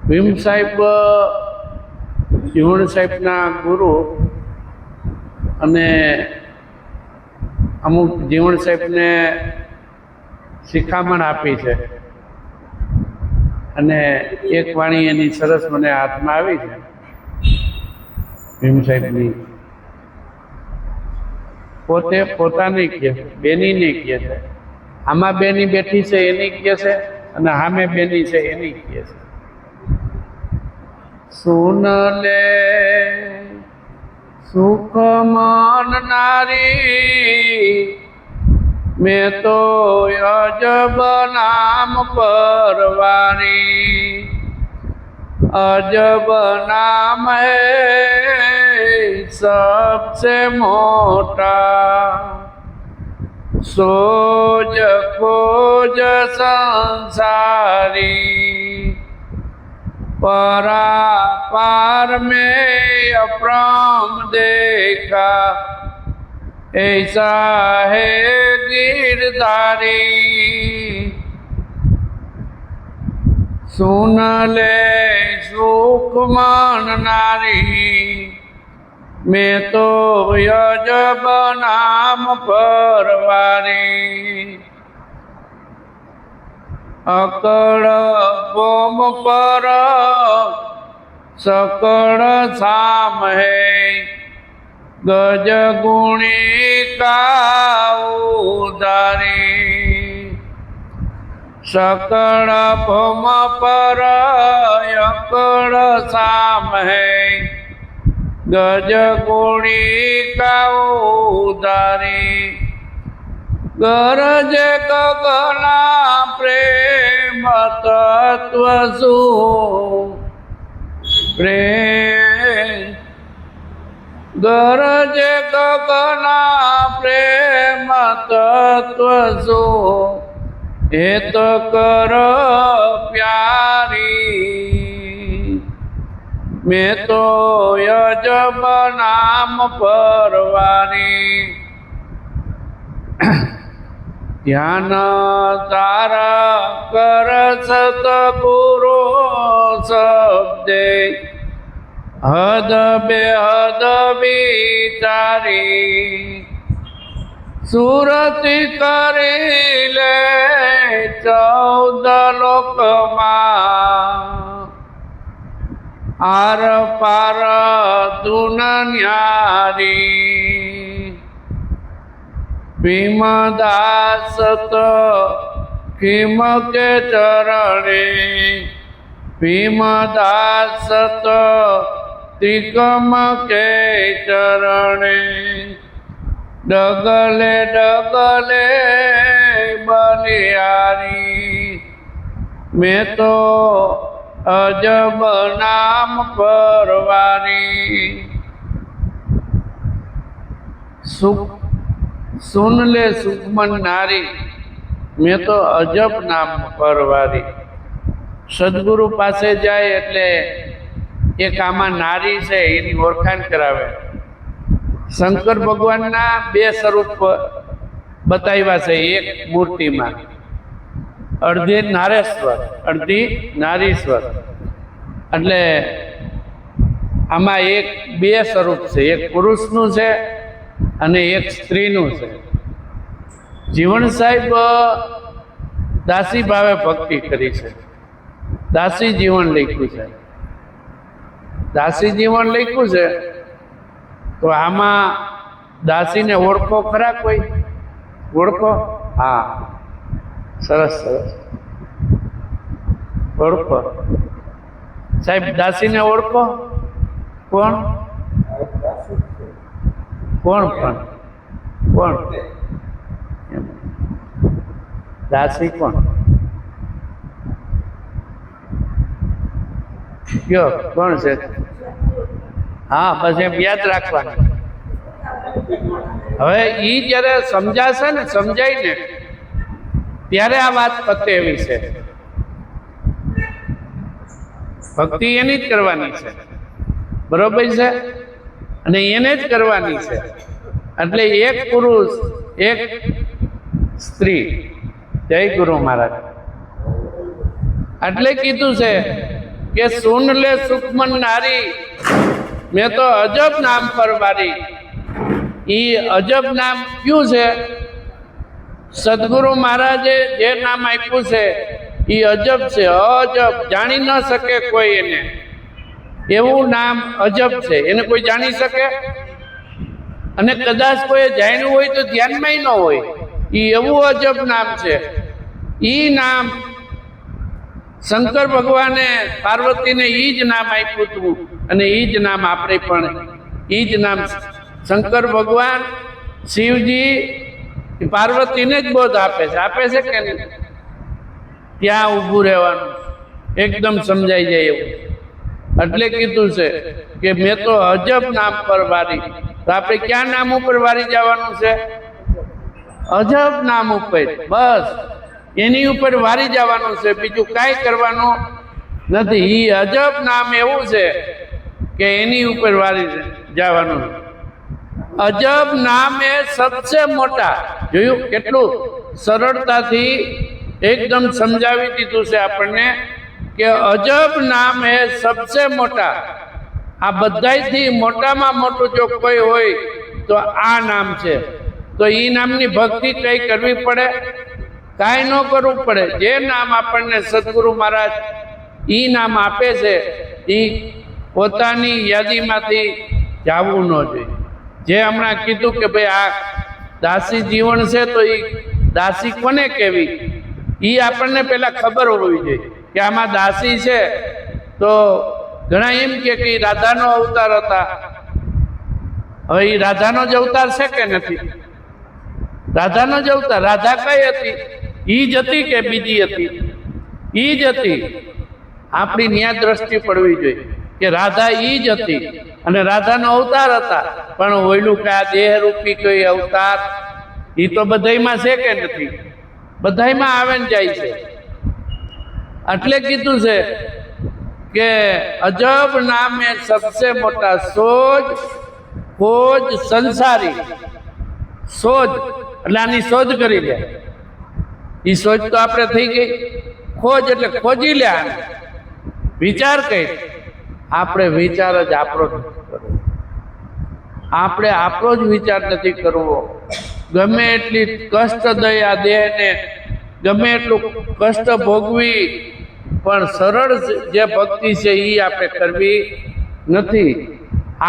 ભીમ સાહેબ જીવણ સાહેબના ગુરુ અને અમુક જીવણ સાહેબને શિખામણ આપી છે અને એક વાણી એની સરસ મને હાથમાં આવી છે ભીમ સાહેબની. પોતે પોતાની કહે, બેનીને કહે છે. આમાં બેની બેઠી છે એની કહે છે અને સામે બેની છે એની કહે છે. સુન લે સુખ માનનારી, મેં તો અજબ નામ પરવારી. अजब नाम है सबसे मोटा, सोज खोज संसारी. परापार में अपराम देखा, ऐसा है गिरधारी. सुन ले सुख माननारी, मैं तो यजब नाम परवारी. अकड़ बोम पर सकड़ साम है, गज गुणी का उदारी. सकड़ भम पर अकड़ साम है, गज गुणी का उदारी. गरज गगना प्रेम तत्व सु प्रेम. गरज गगना प्रेम तत्व सु हेत कर प्यारी. मैं तो यजब नाम परवारी. ध्यान तारा कर सतगुरु शब्दे, हद बेहद विचारी. सुरति करी ले 14 लोक आर पार दुनियारी. भीमदास तो किम के चरणे, भीमदास तो तिकम के चरणे. डगले डगले बलियारी, मैं तो अजब नाम परवारी. सुख सुन ले सुखमन नारी, मैं तो अजब नाम परवारी. सदगुरु पासे जाए એટલે એક આમાં નારી છે એની ઓળખાણ કરાવે. શંકર ભગવાનના 2 સ્વરૂપ બતાવ્યા છે એક મૂર્તિમાં, અડધી નારેશ્વર અડધી નારીશ્વર. એટલે આમાં એક 2 સ્વરૂપ છે, એક પુરુષનું છે અને એક સ્ત્રીનું છે. જીવણ સાહેબ દાસી ભાવે ભક્તિ કરી છે. દાસી જીવન લખ્યું છે. દાસી જીવન લખ્યું છે તો આમાં દાસીને ઓળખો ખરા? કોઈ ઓળખો? હા, સરસ સરસ ઓળખો સાહેબ. દાસીને ઓળખો? કોણ કોણ પણ કોણ દાસી કોણ કયો? કોણ છે? હા, બસ એમ યાદ રાખવાનું. હવે ઈ જ્યારે સમજાશે ને, સમજાય ને ત્યારે આ વાત પતે એવી છે. ભક્તિ એની જ કરવાની છે, બરોબર છે? અને એને જ કરવાની છે. એટલે એક પુરુષ એક સ્ત્રી. જય ગુરુ મહારાજ. એટલે કીધું છે કે સુન લે સુખમન નારી મેં તો અજબ નામ પર વારી. ઈ અજબ નામ ક્યું છે? સદગુરુ મહારાજે જે નામ આપ્યું છે એ અજબ છે, અજબ, જાણી ન શકે કોઈ એને. એવું નામ અજબ છે, એને કોઈ જાણી શકે? અને કદાચ કોઈ જાણ્યું હોય તો ધ્યાનમાં ન હોય. એ એવું અજબ નામ છે. ઈ નામ શંકર ભગવાને પાર્વતીને ઈ જ નામ આપ્યું હતું અને ઈ જ નામ આપણે પણ ઈ જ નામ શંકર ભગવાન શિવજી પાર્વતીને જ બોધ આપે છે કે નહીં? ત્યાં ઊભું રહેવાનું, એકદમ સમજાઈ જાય એવું. એટલે કીધું છે કે મેં તો અજબ નામ પર વારી. તો આપણે ક્યાં નામ ઉપર વારી જવાનું છે? અજબ નામ ઉપર. બસ એની ઉપર વારી જવાનું છે, બીજું કાંઈ કરવાનું નથી. ઈ અજબ નામ એવું છે કે એની ઉપર વારી જવાનું. અજબ નામ એ સબસે મોટા. જોયું કેટલું સરળતાથી એકદમ સમજાવી દીધું છે આપણને કે અજબ નામ એ સબસે મોટા. આ બધાયથી મોટામાં મોટું જો કોઈ હોય તો આ નામ છે. તો ઈ નામની ભક્તિ કઈ કરવી પડે? કાંઈ ન કરવું પડે. જે નામ આપણને સદગુરુ મહારાજ ઈ નામ આપે છે એ પોતાની યાદીમાંથી જાવું ન જોઈએ. જે હમણાં કીધું કે ભાઈ આ દાસી જીવન છે, તો એ દાસી કોને કહેવી એ આપણને પહેલા ખબર હોવી જોઈએ કે આમાં દાસી છે. તો ઘણા એમ કે રાધાનો અવતાર હતા. હવે એ રાધાનો જ અવતાર છે કે નથી? રાધાનો જ અવતાર. રાધા કઈ હતી? ઈ જ હતી કે બીજી હતી? ઈ જ હતી. આપણી ન્યા દ્રષ્ટિ પડવી જોઈએ કે રાધા ઈ જ હતી અને રાધાનો અવતાર હતા. પણ ઓયલું કે આ દેહરૂપી કોઈ અવતાર એ તો બધાયમાં છે કે નથી? બધાયમાં આવે ને જાય છે. એટલે કીધું છે કે અજબ નામ એ સબસે મોટા. સોજ ખોજ સંસારી. સોજ એટલે આની શોધ કરી લે. એ સોચ તો આપણે થઈ ગઈ. ખોજ એટલે ખોજી લે. વિચાર કઈ? આપણે વિચાર જ આપણો જ કરવો. આપણે આપણો જ વિચાર નથી કરવો. ગમે એટલી કષ્ટ દઈ આ દેહને, ગમે એટલું કષ્ટ ભોગવી, પણ સરળ જે ભક્તિ છે એ આપણે કરવી નથી.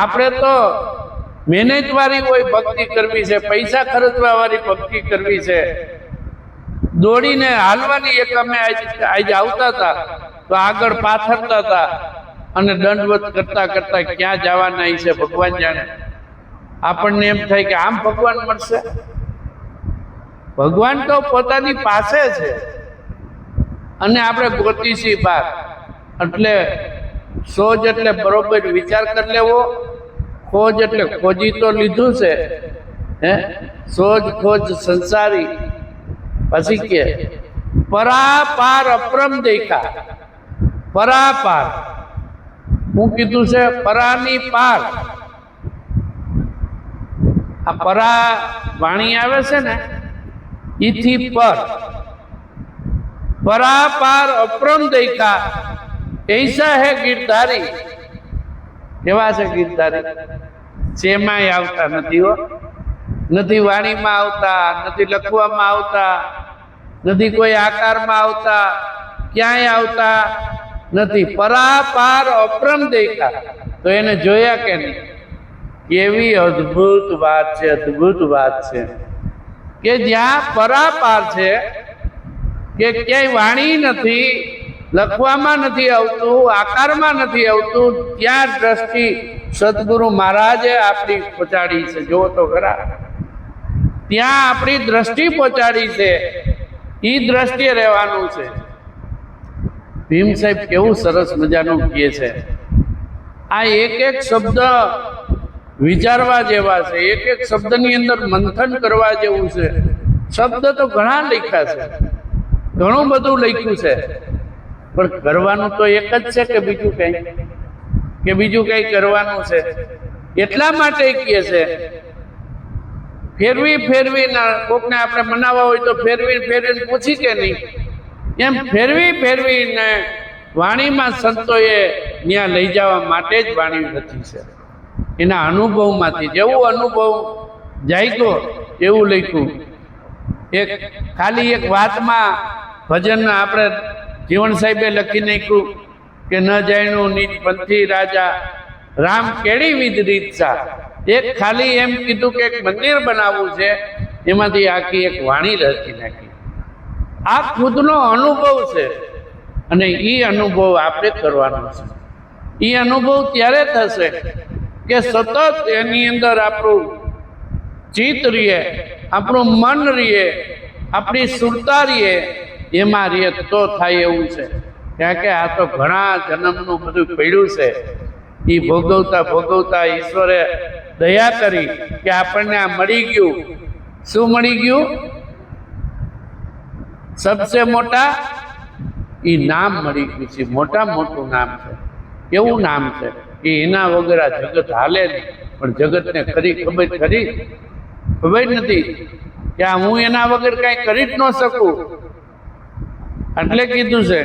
આપણે તો મહેનત વાળી હોય ભક્તિ કરવી છે, પૈસા ખર્ચવા વાળી ભક્તિ કરવી છે. દોડીને હાલવાની. એક અમે આજે આવતા હતા તો આગળ પાથરતા હતા અને દંડવત કરતા કરતા ક્યાં જવાના છે ભગવાન જાણે. આપણને એમ થાય કે આમ ભગવાન મળશે? ભગવાન તો પોતાની પાસે છે અને આપણે ગોતીશી બાર. એટલે સોજ એટલે બરોબર વિચાર કરી લેવો. ખોજ એટલે ખોજી તો લીધું છે. સોજ ખોજ સંસારી. પછી કે પરાપાર અપરમ દેખા. પરાપાર હું કીધું છે? પરાની પાર. આ પરા વાણી આવે છે ને ઈથી પર. પરાપાર અપરમ દેખા ऐसा है गिरधारी. કેવા છે ગીરધારી? શેમાંય આવતા નથી હો. નથી વાણીમાં આવતા, નથી લખવામાં આવતા, નથી કોઈ આકારમાં આવતા, ક્યાંય આવતા નથી. પરાપાર અપરમ દેખા. તો એને જોયા કે નહીં? કેવી અદ્ભુત વાત છે, અદ્ભુત વાત છે કે જ્યાં પરાપાર છે કે ક્યાંય વાણી નથી, લખવામાં નથી આવતું, આકારમાં નથી આવતું, ત્યાં દ્રષ્ટિ સદગુરુ મહારાજે આપણી પહોંચાડી છે. જો તો ખરા, ત્યાં આપણી દ્રષ્ટિ પહોંચાડી છે. એ દ્રષ્ટિએ રહેવાનું છે. ભીમ સાહેબ કેવું સરસ મજાનું કહે છે. આ એક એક શબ્દ વિચારવા જેવા છે. એક એક શબ્દની અંદર મંથન કરવા જેવું છે. શબ્દ તો ઘણા લખ્યા છે, ઘણું બધું લખ્યું છે, પણ કરવાનું તો એક જ છે કે બીજું કંઈ? કે બીજું કંઈ કરવાનું છે? એટલા માટે કહે છે ફેરવી ફેરવીને કોકને આપણે મનાવવા હોય તો ફેરવી ફેરવીને પૂછી કે નહીં, એમ ફેરવી ફેરવીને વાણીમાં સંતોએ ત્યાં લઈ જવા માટે જ વાણી રચી છે. એના અનુભવમાંથી જેવું અનુભવ જાગ્યો એવું લખ્યું. ખાલી એક વાતમાં ભજન આપણે જીવણ સાહેબે લખી નાખ્યું કે ન જાણ્યું નીચ પંથી રાજા રામ કેળી વિધ રીતસા. એક ખાલી એમ કીધું કે એક મંદિર બનાવવું છે, એમાંથી આખી એક વાણી રચી નાખી. આ ખુદનો અનુભવ છે અને એ અનુભવ આપણે કરવાનો છે. એ અનુભવ ત્યારે થશે કે સતત એની અંદર આપણું ચિત્ત રહીએ, આપણું મન રહીએ, આપણી સુરતા રહીએ, એમાં રહીએ તો થાય એવું છે. કારણ કે આ તો ઘણા જન્મનું બધું પડ્યું છે. એ ભોગવતા ભોગવતા ઈશ્વરે દયા કરી કે આપણને આ મળી ગયું. શું મળી ગયું? સબસે મોટા એ નામ મળી ગયું છે. મોટા મોટું નામ છે. એવું નામ છે કે એના વગર આ જગત હાલે નહીં. પણ જગતને ખરી ખબર નથી કે આ હું એના વગર કાંઈ કરી જ ન શકું. એટલે કીધું છે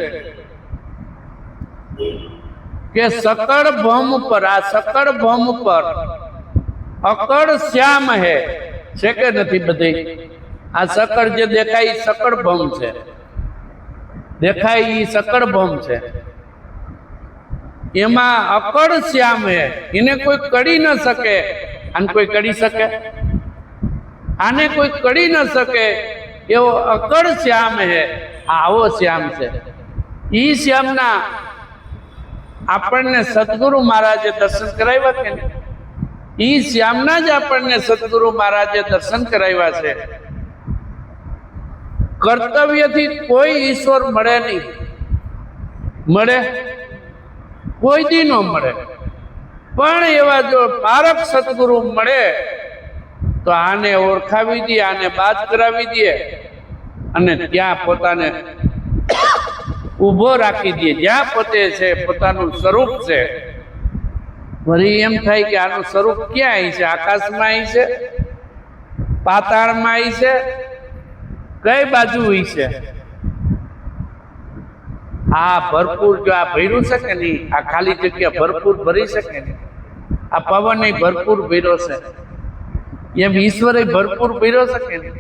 કે સકળ ભૌમ પર, આ સકળ ભૌમ પર અકળ શ્યામ હે છે કે નથી? બધી આ સકળ જે દેખાય એ સકળ ભૌમ છે, દેખાય એ સકળ ભૌમ છે. એમાં અકળ શ્યામ હે, એને કોઈ કડી ન શકે. આને કોઈ કડી શકે? આને કોઈ કડી ન શકે એવો અકળ શ્યામ હે. આવો શ્યામ છે. ઈ શ્યામના આપણને સદગુરુ મહારાજે દર્શન કરાવ્યા કે નહીં? ઈ શ્યામના જ આપણને સદગુરુ મહારાજે દર્શન કરાવ્યા છે. કર્તવ્યથી કોઈ ઈશ્વર મળે નહીં. મળે? કોઈ દી ન મળે. પણ એવા જો પારક સદગુરુ મળે તો આને ઓળખાવી દે, આને બાદ કરાવી દે અને ત્યાં પોતાને ઊભો રાખી દે, જ્યાં પોતે છે, પોતાનું સ્વરૂપ છે. વળી એમ થાય કે આનું સ્વરૂપ ક્યાં આવી છે? આકાશમાં આવી છે? પાતાળમાં આવી છે? કઈ બાજુ હોય છે? આ ભરપૂર જો આ ભર્યું છે કે નહીં, આ ખાલી જગ્યા ભરપૂર ભરી શકે ને? આ પવન ભરપૂર ભર્યો છે, એમ ઈશ્વરે ભરપૂર ભર્યો છે કે નહીં?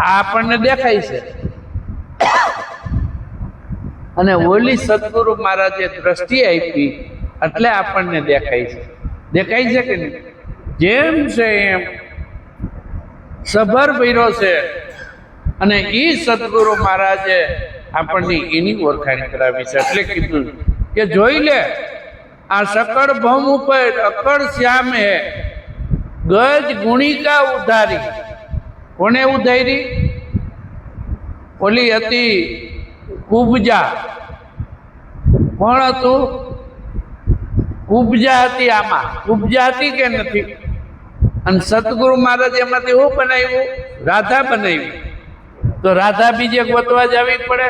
આ આપણને દેખાય છે. અને ઓલી સદગુરુ મહારાજે દ્રષ્ટિ આપી એટલે આપણને દેખાય છે. દેખાય છે કે નહીં? જેમ છે એમ સભર ભર્યો છે. અને એ સદગુરુ મહારાજે આપણને એની ઓળખાણ કરાવી છે. એટલે કીધું કે જોઈ લે, આ સકળ ભૌમ ઉપર અકળ શ્યામ હે ગજ ગુણિકા ઉધારી. કોને ઉધારી? ઓલી હતી કુબજા. કોણ હતું? કુબજા હતી. આમાં કુબજા હતી કે નથી? અને સદગુરુ મહારાજ એમાંથી શું બનાવ્યું? રાધા બનાવી. તો રાધા બીજે ગોતવા જવી પડે?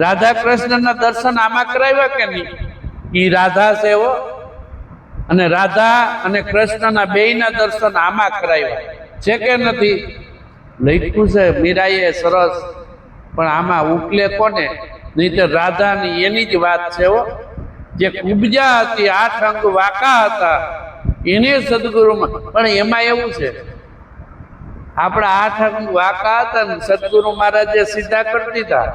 રાધા કૃષ્ણના દર્શન આમાં કરાવ્યા કે નહીં? એ રાધા છે એવો. અને રાધા અને કૃષ્ણના બેયના દર્શન આમાં કરાવ્યા છે કે નથી? લખ્યું છે મીરાએ સરસ. પણ આમાં ઉકલે કોને? નહીં તો રાધાની એની જ વાત છે હો. જે કુબજા હતી, 8 અંગ વાંકા હતા, એને સદગુરુમાં. પણ એમાં એવું છે, આપણા 8 અંગ વાંકા હતા ને સદગુરુ મહારાજે સીધા કરી દીધા.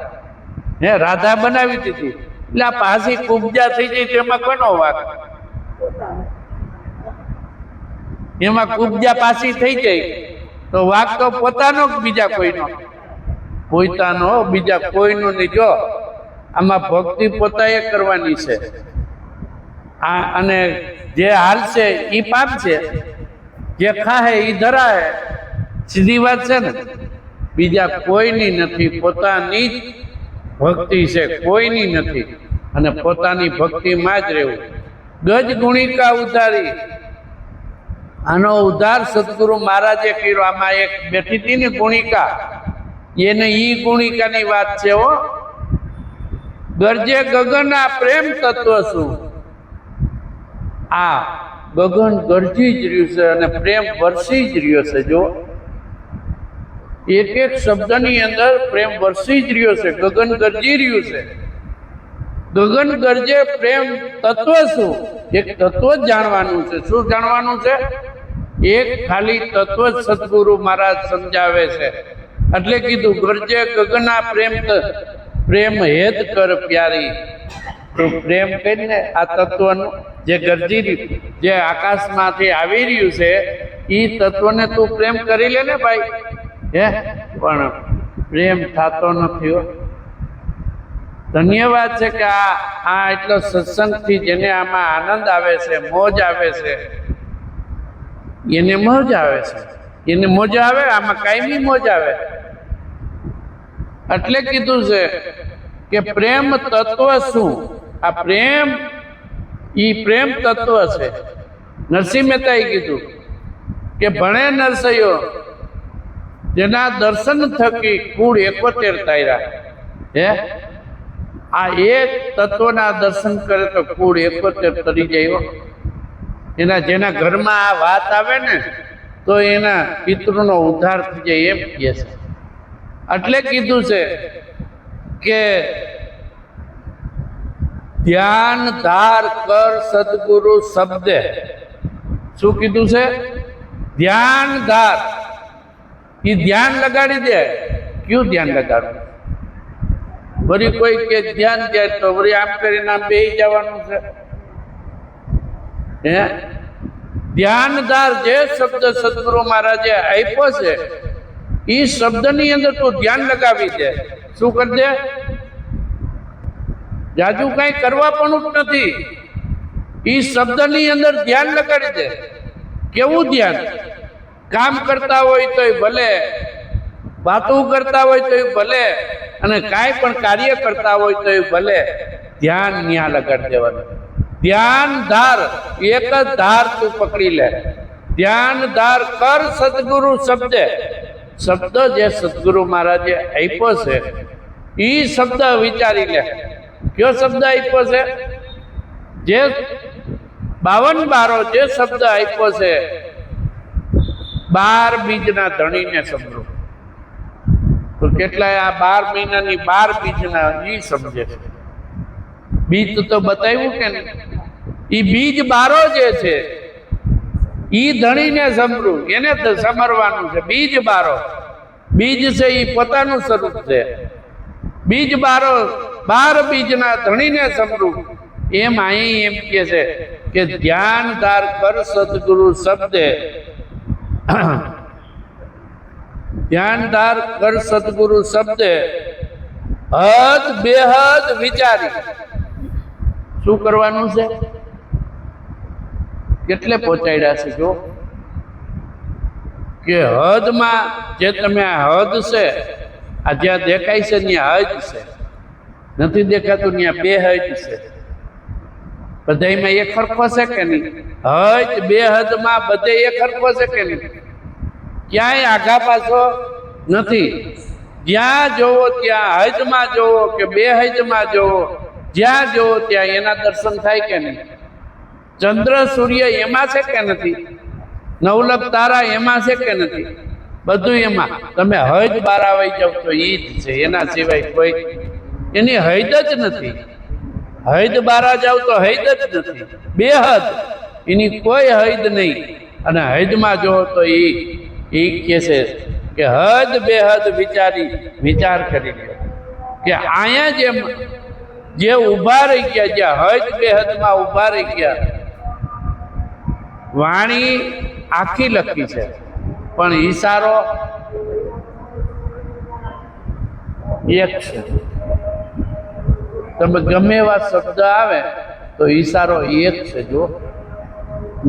હે રાધા બનાવી દીધી. એટલે આ પાછી કુબજા થઈ જાય તેમાં કોનો વાંક? એમાં કુબજા પાછી થઈ જાય તો વાંક તો પોતાનો બીજા કોઈનો? પોતાનો, બીજા કોઈનો નહીં. જો આમાં ભક્તિ પોતાએ કરવાની છે. અને જે હાલ છે એ પાપ છે, જે ખાહે એ ધરાહે. સીધી વાત છે ને? બીજા કોઈની નથી, પોતાની જ ભક્તિ છે, કોઈની નથી. અને પોતાની ભક્તિમાં જ રહેવું. ગજ ગુણિકા ઉધારી. આનો ઉદ્ધાર સદગુરુ મહારાજે કર્યો. આમાં એક બેઠી હતી ને ગુણિકા, એને ઈ ગુણિકાની વાત છે હો. ગરજે ગગનના પ્રેમ તત્વ શું? આ ગગન ગરજી જ રહ્યું છે અને પ્રેમ વરસી જ રહ્યો છે. જો એક એક શબ્દની અંદર પ્રેમ વરસી જ રહ્યો છે, ગગન ગરજી રહ્યું છે. ગગન ગરજે પ્રેમ તત્વ શું? એક તત્વ જ જાણવાનું છે. શું જાણવાનું છે? એક ખાલી તત્વ જ સદગુરુ મહારાજ સમજાવે છે. એટલે કીધું ગરજે ગગના પ્રેમ હેત કર પ્યારી. તો પ્રેમ કરીને આ તત્વનું જે ગરજી રહ્યું, જે આકાશમાંથી આવી રહ્યું છે, એ તત્વને તું પ્રેમ કરી લે ને ભાઈ. પણ પ્રેમ થતો નથી હો. ધન્યવાદ છે કે આ એટલો સત્સંગથી જેને આમાં આનંદ આવે છે, મોજ આવે છે, એને મોજ આવે છે. એને મોજ આવે, આમાં કાયમી મોજ આવે. એટલે કીધું છે કે પ્રેમ તત્વ શું? આ પ્રેમ પ્રેમ તત્વ છે. નરસિંહ મહેતાએ કીધું કે ભણે નરસૈયો જેના દર્શન થકી કુળ 71 તાર્યા. આ એક તત્વના દર્શન કરે તો કુળ 71 તરી જાય. એના જેના ઘરમાં આ વાત આવે ને તો એના પિતૃનો ઉદ્ધાર થઈ જાય એમ કહે છે. એટલે કીધું છે કે ધ્યાન ધાર કર સદગુરુ શબ્દે. શું કીધું છે? ધ્યાન ધાર. એ ધ્યાન લગાડી દે. ક્યું ધ્યાન લગાડવું? વળી કોઈ કે ધ્યાન દે તો વળી આમ કરીને આમ બેસી જવાનું છે. ધ્યાનદાર જે શબ્દ સદગુરુ મહારાજે આપ્યો છે એ શબ્દની અંદર તું ધ્યાન લગાવી દે. શું કરી દે? જાજુ કઈ કરવા પણ નથી. એ શબ્દની અંદર ધ્યાન લગાડી દે. કેવું ધ્યાન? કામ કરતા હોય તોય ભલે, વાતો કરતા હોય તોય ભલે, અને કાંઈ પણ કાર્ય કરતા હોય તોય ભલે, ધ્યાન ન્યા લગાડી દેવાનું. ધ્યાન ધાર, એક જ ધાર તું પકડી લે. ધ્યાન ધાર કર સદગુરુ શબ્દે. શબ્દ જે સદગુરુ મહારાજે આપ્યો છે એ શબ્દ વિચારી લે. કયો શબ્દ આપ્યો છે? જે 52 બારો જે શબ્દ આપ્યો છે, 12 બીજના ધણીને સમજો. તો કેટલાય આ 12 મહિનાની 12 બીજના એ સમજે છે. બીજ તો બતાવ્યું કે નહીં? એ બીજ બારો જે છે એ ધણીને સમરું, એને સમરવાનું છે. બીજ બારો, બીજ છે એ પોતાનું સ્વરૂપ છે. બીજ બારો 12 બીજના ધણીને સમરું. એમ અહીં એમ કે છે કે ધ્યાનદાર કર સદગુરુ શબ્દે. ધ્યાનદાર કર સદગુરુ શબ્દે હદ બેહદ વિચારી. શું કરવાનું છે? કેટલે પહોંચાડ્યા છે જો કે હદમાં જે તમે આ હદ છે, આ જ્યાં દેખાય છે ત્યાં હદ છે, નથી દેખાતું ત્યાં બે હદ છે. બધામાં એક સરખો છે કે નહીં? હદ બે હદમાં બધે એક સરખો છે કે નહીં? ક્યાંય આઘા પાછો નથી. જ્યાં જોવો ત્યાં હદમાં જોવો કે બે હદમાં જોવો, જ્યાં જોવો ત્યાં એના દર્શન થાય કે નહીં? ચંદ્ર સૂર્ય એમાં છે કે નથી? નવલખ તારા એમાં છે કે નથી? બધું એમાં. તમે હદ બાર આવી જાવ તો એ જ છે, એના સિવાય કોઈ એની હદ જ નથી. હદ બારા જાવ તો હદ જ નથી. બે હદ, એની કોઈ હદ નહીં. અને હદમાં જોવો તો એ કહે છે કે હદ બેહદ વિચારી, વિચાર કરી લો કે અહીંયા જે ઊભા રહી ગયા, જ્યાં હદ બેહદમાં ઊભા રહી ગયા, વાણી આખી લખી છે પણ ઈશારો એક છે. તમે ગમે એવા શબ્દ આવે તો ઈશારો એક છે. જો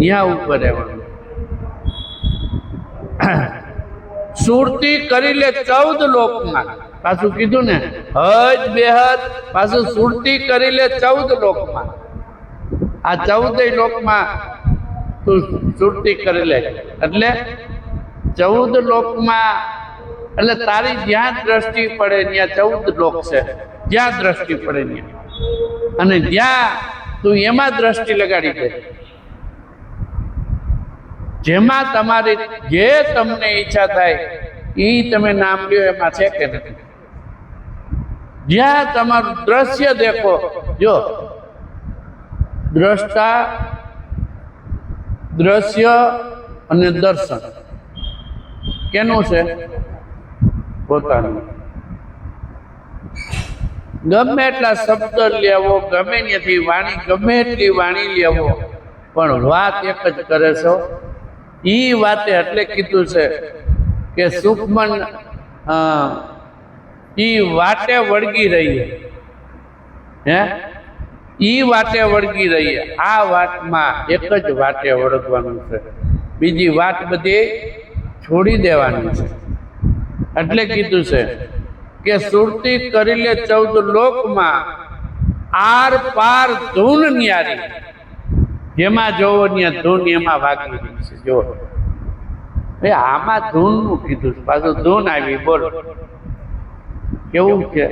ન્યા ઉપર રહેવાનું. સુરતી કરી લે 14 લોકમાં. પાછું કીધું ને, હદ બેહદ, પાછું સુરતી કરી લે 14 લોકમાં. આ 14 લોકમાં તું સુરતી કરી લે. એટલે 14 લોકમાં, એટલે તારી જ્યાં દ્રષ્ટિ પડે ત્યાં 14 લોક છે. જ્યાં દ્રષ્ટિ પડે ત્યાં, અને જ્યાં તું એમાં દ્રષ્ટિ લગાડી દે. જેમાં તમારી જે તમને ઈચ્છા થાય એ તમે નામ લ્યો એમાં છે કે નથી? જ્યાં તમારું દ્રશ્ય દેખો, જો દ્રષ્ટા, દ્રશ્ય અને દર્શન કેનું છે? પોતાનું. ગમે એટલા શબ્દ લેવો, ગમે ત્યાંથી વાણી, ગમે એટલી વાણી લેવો, પણ વાત એક જ કરે છો. ઈ વાતે એટલે કીધું છે કે સુખમન ઈ વાટે વળગી રહીએ, હે ઈ વાટે વળગી રહીએ. આ વાતમાં એક જ વાટે વળગવાનું છે, બીજી વાત બધી છોડી દેવાની છે. એટલે કીધું છે કે સુરતી કરી લે 14 લોકમાં, આર પાર ધૂન ન્યારી. જેમાં જોવો ત્યાં ધૂન એમાં વાગી રહી છે. જો આમાં ધૂન નું કીધું, પાછું ધૂન આવી. બોલો કેવું છે?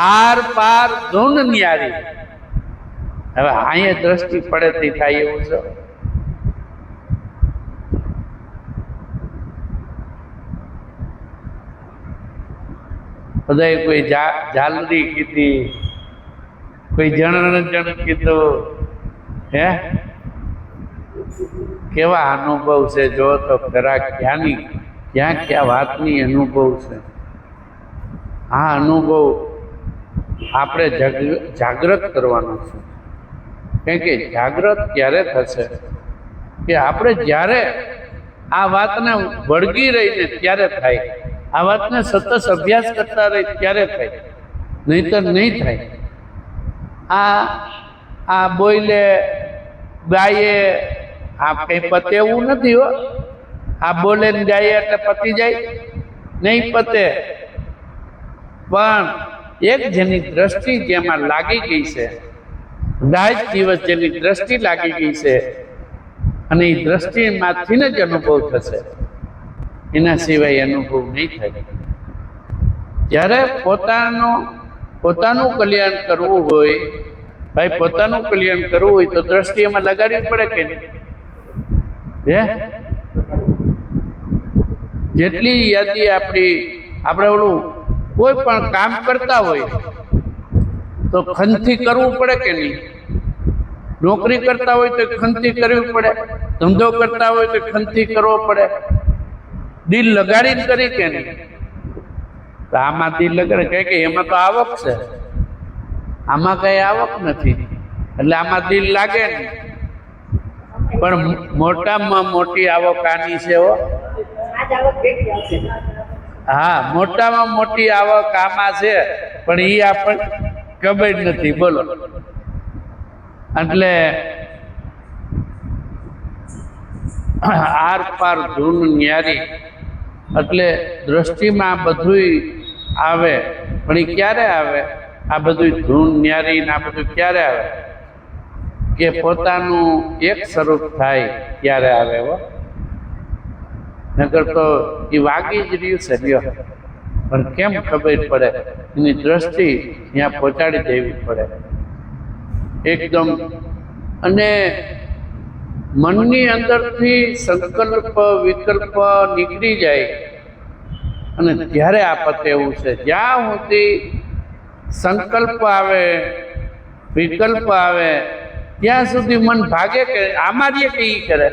આર પાર ધૂન ન્યારી. હવે અહીંયા દ્રષ્ટિ પડે તે થાય એવું છે. બધા કોઈ ઝાલરી કીધી, કોઈ જણ કીધું. હે કેવા અનુભવ છે જો તો ખરા. ક્યાંની ક્યાં વાતની અનુભવ છે. આ અનુભવ આપણે જાગૃત કરવાનો છે. કારણ કે જાગૃત ક્યારે થશે કે આપણે જ્યારે આ વાતને વળગી રહીને ત્યારે થાય. આ વાતને સતત અભ્યાસ કરતા રહી ત્યારે થાય, નહીતર નહીં થાય. આ બોલે ગાયે આ કઈ પતે એવું નથી હો. આ બોલે ને ગાયે એટલે પતી જાય નહીં, પતે. પણ એક જેની દ્રષ્ટિ જેમાં લાગી ગઈ છે, રાત દિવસ જેની દ્રષ્ટિ લાગી ગઈ છે, અને એ દ્રષ્ટિમાંથી જ અનુભવ થશે, એના સિવાય અનુભવ નહીં થાય. જ્યારે પોતાનું કલ્યાણ કરવું હોય, ભાઈ પોતાનું કલ્યાણ કરવું હોય તો દ્રષ્ટિ એમાં લગાડવી પડે કે નહીં? હે જેટલી યાદી આપણે ઓલું કોઈ પણ કામ કરતા હોય તો ખનથી કરવું પડે કે નહીં? નોકરી કરતા હોય તો ખનથી કરવી પડે, ધંધો કરતા હોય તો ખનથી કરવો પડે. દિલ લગાડીને કરી કે નહીં? તો આમાં દિલ લગાડે કે એમાં તો આવક છે, આમાં કઈ આવક નથી, એટલે આમાં દિલ લાગે નહીં. પણ મોટામાં મોટી આવક આની છે હો. હા, મોટામાં મોટી આવક આમાં છે, પણ એ આપણને ખબર નથી. બોલો એટલે આર પાર ધૂન ન્યારી. એટલે દ્રષ્ટિમાં બધું આવે, પણ એ ક્યારે આવે? આ બધું ધૂન ન્યારી ને આ બધું ક્યારે આવે? કે પોતાનું એક સ્વરૂપ થાય ત્યારે આવે હો. નકર તો એ વાગી જ રહ્યું છે લ્યો, પણ કેમ ખબર પડે? એની દ્રષ્ટિ ત્યાં પહોંચાડી દેવી પડે એકદમ. અને મનની અંદરથી સંકલ્પ વિકલ્પ નીકળી જાય, અને ત્યારે આપત એવું છે જ્યાં સુધી સંકલ્પ આવે વિકલ્પ આવે ત્યાં સુધી મન ભાગે કે આમાં જે કે ઈ કરે,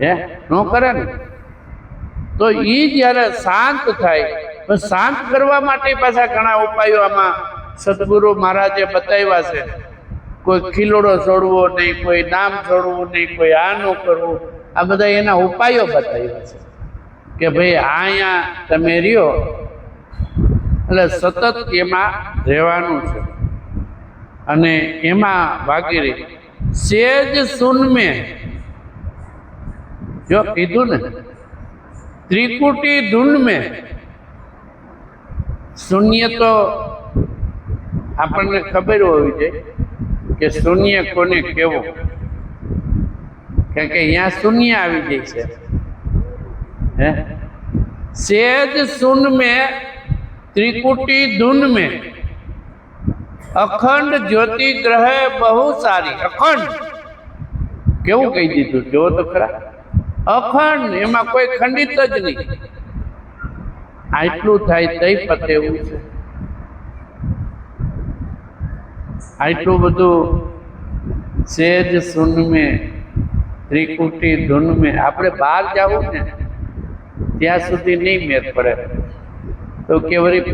હે ન કરે ને. તો ઈ જ્યારે શાંત થાય, તો શાંત કરવા માટે પાછા ઘણા ઉપાયો આમાં સદગુરુ મહારાજે બતાવ્યા છે. કોઈ ખીલોડો છોડવો નહીં, કોઈ નામ છોડવું નહીં, કોઈ આ ન કરવું. આ બધા એના ઉપાયો બતાવ્યા છે કે ભાઈ અહીંયા તમે રહ્યો એટલે સતત એમાં રહેવાનું છે. અને એમાં વાગી રહી સેજ સુનમે. જો કીધું ને ત્રિકુટી ધૂન મેં. શૂન્ય તો આપણને ખબર હોવી જોઈએ કે શૂન્ય કોને કેવું, કારણ કે અહીંયા શૂન્ય આવી જાય છે. હે સેજ સુન મેં ત્રિકુટી ધૂન મેં અખંડ જ્યોતિ ગ્રહે બહુ સારી. અખંડ કેવું કહી દીધું જો તો ખરા. અખંડ, એમાં કોઈ ખંડિત જ નહીં. આટલું થાય તઈ પતે એવું છે. આટલું બધું સેજ સુન મેં ત્રિકુટી ધૂન મેં આપણે બહાર જવું ને ત્યાં સુધી નહીં મેર પડે. તો કે વળી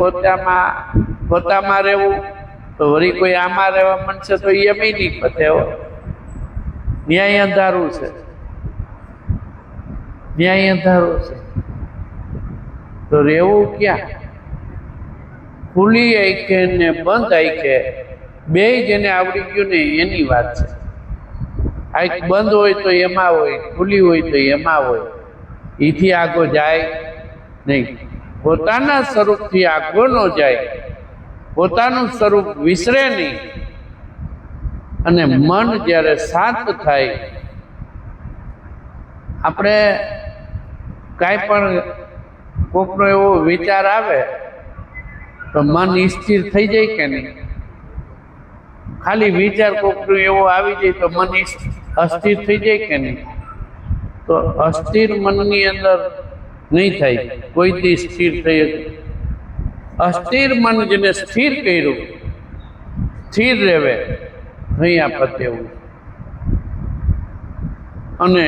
પોતામાં રહેવું, તો વળી કોઈ આમાં રહેવા માંડશે તો એમ નહીં પતે. ન્યાય અંધારું છે, ન્યાય અંધારું છે. તો રહેવું ક્યાં? ખુલ્લી આંખે ને બંધ આંખે બે જેને આવડી ગયું ને એની વાત છે. આંખ બંધ હોય તો એમાં હોય, ખુલ્લી હોય તો એમાં હોય. એથી આગો જાય નહીં. પોતાના સ્વરૂપથી આગો ન જાય, પોતાનું સ્વરૂપ વિસરે નહીં. અને મન જ્યારે શાંત થાય, આપણે કાંઈ પણ કોકનો એવો વિચાર આવે તો મન સ્થિર થઈ જાય કે નહીં? ખાલી વિચાર કોકનો એવો આવી જાય તો મન અસ્થિર થઈ જાય કે નહીં? તો અસ્થિર મનની અંદર નહીં થાય કોઈ દી સ્થિર થઈ શકે. અસ્થિર મન જેને સ્થિર કર્યું, સ્થિર રહેવે નહીં આ પતેવું. અને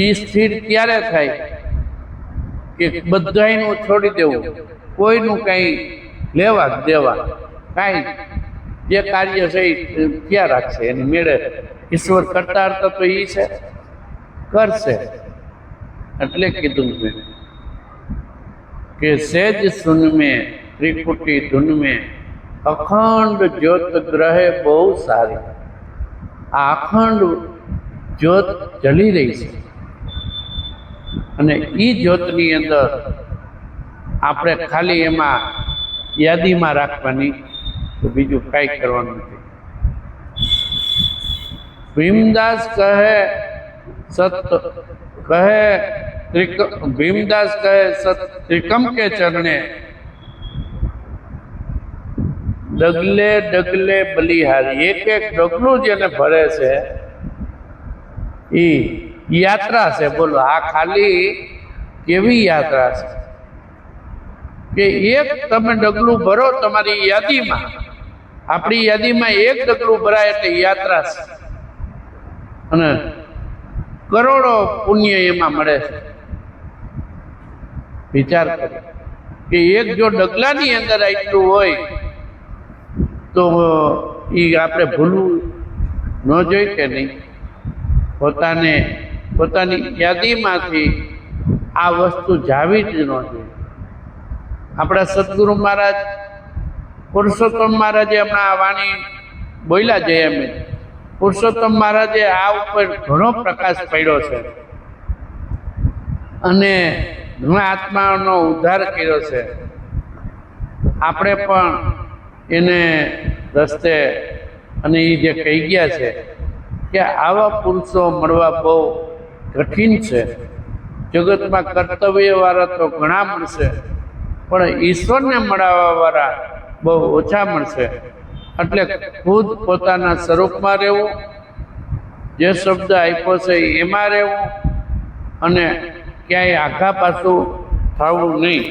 એ સ્થિર ક્યારે થાય કે બધાયનું છોડી દેવું, કોઈનું કંઈ લેવા દેવા, કાંઈ જે કાર્ય છે એ ક્યાં રાખશે? એની મેળે ઈશ્વર કરતા હરતા તો એ છે, કરશે. એટલે કીધું કે સેજ સુન મેં ત્રિકુટી ધૂન મેં અખંડ જ્યોત ગ્રહે બહુ સારી. આ અખંડ જ્યોત જલી રહી છે. અને એ જ્યોતની અંદર આપણે ખાલી એમાં યાદીમાં રાખવાની, તો બીજું કાંઈ કરવાનું નથી. ભીમદાસ કહે ભીમદાસ કહે સત ત્રિકમ કે ચરણે ડગલે ડગલે બલિહારી. એક એક ડગલું જેને ભરે છે એ યાત્રા છે. બોલો, આ ખાલી કેવી યાત્રા છે કે એક તમે ડગલું ભરો તમારી યાદીમાં, આપણી યાદીમાં એક ડગલું ભરાય એટલે યાત્રા છે. અને કરોડો પુણ્ય એમાં મળે છે. વિચાર કરો કે એક જો ડગલાની અંદર આટલું હોય તો એ આપણે ભૂલવું ન જોઈએ કે નહીં? પોતાની યાદીમાંથી આ વસ્તુ જાવી જ ન જોઈએ. આપણા સદગુરુ મહારાજ પુરુષોત્તમ મહારાજે હમણાં આ વાણી બોલ્યા છે. એમ પુરુષોત્તમ મહારાજે આ ઉપર ઘણો પ્રકાશ પાડ્યો છે અને ઘણા આત્માઓનો ઉદ્ધાર કર્યો છે. આપણે પણ એને રસ્તે અને એ જે કહી ગયા છે કે આવા પુરુષો મળવા બહુ કઠિન છે. જગતમાં કર્તવ્યવાળા તો ઘણા મળશે, પણ ઈશ્વરને મળવાવાળા બહુ ઓછા મળશે. એટલે ખુદ પોતાના સ્વરૂપમાં રહેવું, જે શબ્દ આપ્યો છે એમાં રહેવું, અને ક્યાંય આઘા પાછું થવું નહીં.